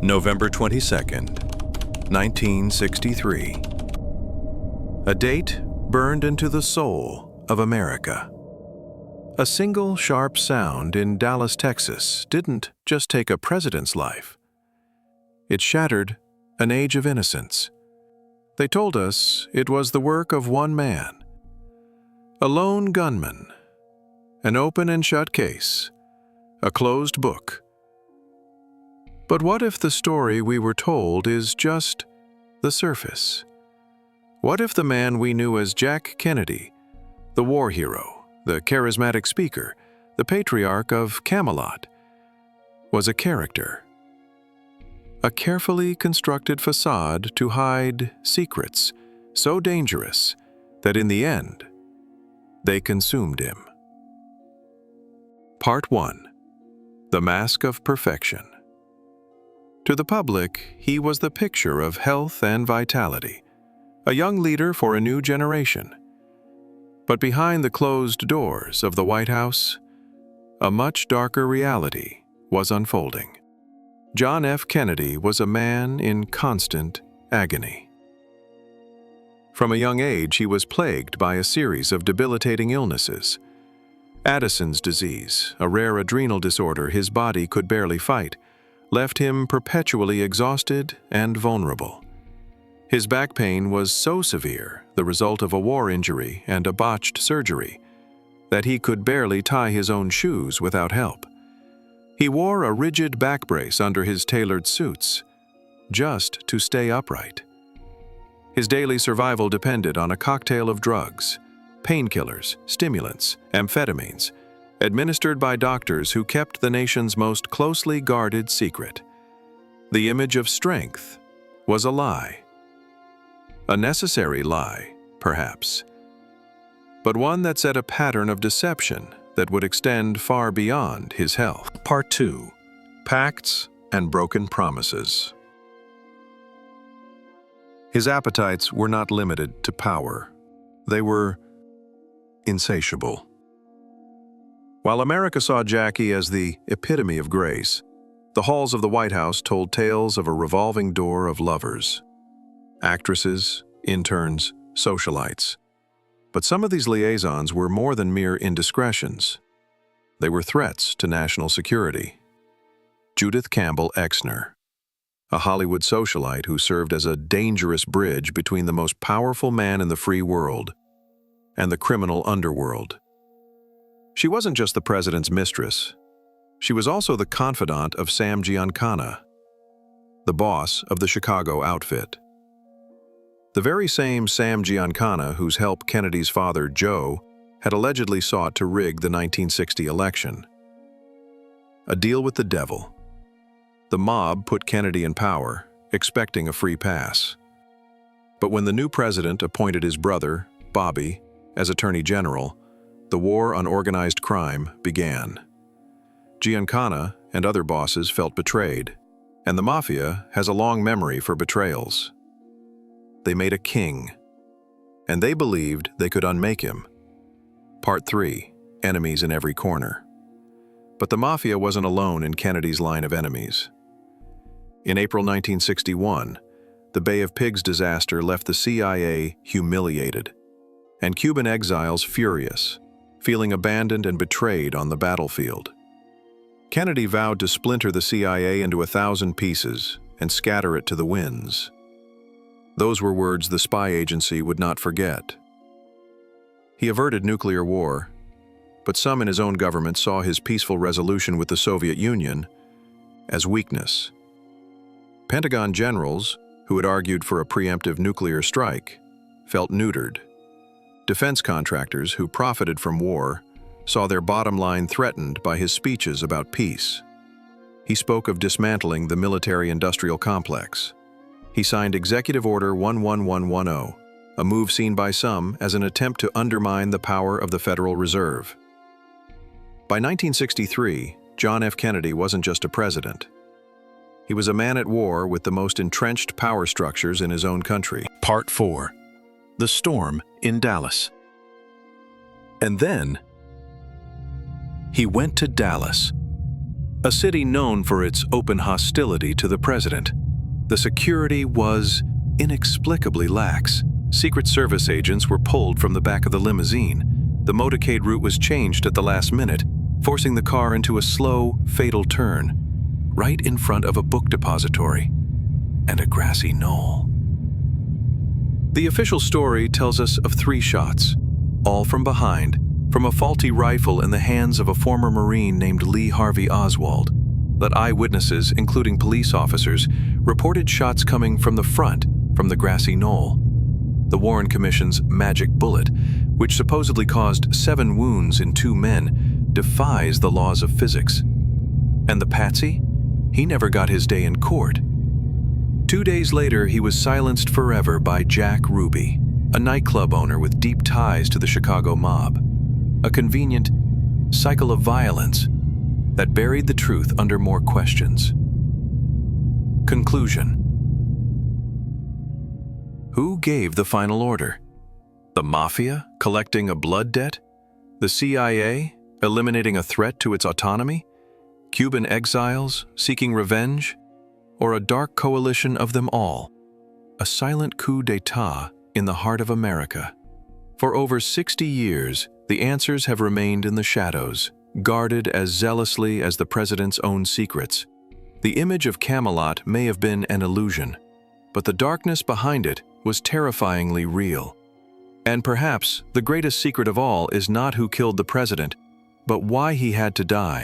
November 22nd, 1963. A date burned into the soul of America. A single sharp sound in Dallas, Texas didn't just take a president's life. It shattered an age of innocence. They told us it was the work of one man, a lone gunman, an open and shut case, a closed book. But what if the story we were told is just the surface? What if the man we knew as Jack Kennedy, the war hero, the charismatic speaker, the patriarch of Camelot, was a character? A carefully constructed facade to hide secrets so dangerous that in the end, they consumed him. Part 1. The Mask of Perfection. To the public, he was the picture of health and vitality, a young leader for a new generation. But behind the closed doors of the White House, a much darker reality was unfolding. John F. Kennedy was a man in constant agony. From a young age, he was plagued by a series of debilitating illnesses. Addison's disease, a rare adrenal disorder his body could barely fight, left him perpetually exhausted and vulnerable. His back pain was so severe, the result of a war injury and a botched surgery, that he could barely tie his own shoes without help. He wore a rigid back brace under his tailored suits, just to stay upright. His daily survival depended on a cocktail of drugs, painkillers, stimulants, amphetamines, administered by doctors who kept the nation's most closely guarded secret. The image of strength was a lie. A necessary lie, perhaps, but one that set a pattern of deception that would extend far beyond his health. Part 2. Pacts and Broken Promises. His appetites were not limited to power. They were insatiable. While America saw Jackie as the epitome of grace, the halls of the White House told tales of a revolving door of lovers. Actresses, interns, socialites. But some of these liaisons were more than mere indiscretions. They were threats to national security. Judith Campbell Exner, a Hollywood socialite who served as a dangerous bridge between the most powerful man in the free world and the criminal underworld. She wasn't just the president's mistress. She was also the confidante of Sam Giancana, the boss of the Chicago outfit. The very same Sam Giancana whose help Kennedy's father, Joe, had allegedly sought to rig the 1960 election. A deal with the devil. The mob put Kennedy in power, expecting a free pass. But when the new president appointed his brother, Bobby, as Attorney General, the war on organized crime began. Giancana and other bosses felt betrayed, and the mafia has a long memory for betrayals. They made a king, and they believed they could unmake him. Part 3. Enemies in every corner. But the mafia wasn't alone in Kennedy's line of enemies. In April 1961, the Bay of Pigs disaster left the CIA humiliated, and Cuban exiles furious, feeling abandoned and betrayed on the battlefield. Kennedy vowed to splinter the CIA into 1,000 pieces and scatter it to the winds. Those were words the spy agency would not forget. He averted nuclear war, but some in his own government saw his peaceful resolution with the Soviet Union as weakness. Pentagon generals, who had argued for a preemptive nuclear strike, felt neutered. Defense contractors who profited from war saw their bottom line threatened by his speeches about peace. He spoke of dismantling the military-industrial complex. He signed Executive Order 11110, a move seen by some as an attempt to undermine the power of the Federal Reserve. By 1963, John F. Kennedy wasn't just a president. He was a man at war with the most entrenched power structures in his own country. Part 4. The Storm in Dallas. And then, he went to Dallas, A city known for its open hostility to the president. The security was inexplicably lax. Secret Service agents were pulled from the back of the limousine. The motorcade route was changed at the last minute, forcing the car into a slow, fatal turn, right in front of a book depository and a grassy knoll. The official story tells us of 3 shots, all from behind, from a faulty rifle in the hands of a former Marine named Lee Harvey Oswald. But eyewitnesses, including police officers, reported shots coming from the front, from the grassy knoll. The Warren Commission's magic bullet, which supposedly caused 7 wounds in 2 men, defies the laws of physics. And the patsy? He never got his day in court. 2 days later, he was silenced forever by Jack Ruby, a nightclub owner with deep ties to the Chicago mob. A convenient cycle of violence that buried the truth under more questions. Conclusion. Who gave the final order? The Mafia collecting a blood debt? The CIA eliminating a threat to its autonomy? Cuban exiles seeking revenge? Or a dark coalition of them all? A silent coup d'etat in the heart of America. For over 60 years, the answers have remained in the shadows, guarded as zealously as the president's own secrets. The image of Camelot may have been an illusion, but the darkness behind it was terrifyingly real. And perhaps the greatest secret of all is not who killed the president, but why he had to die.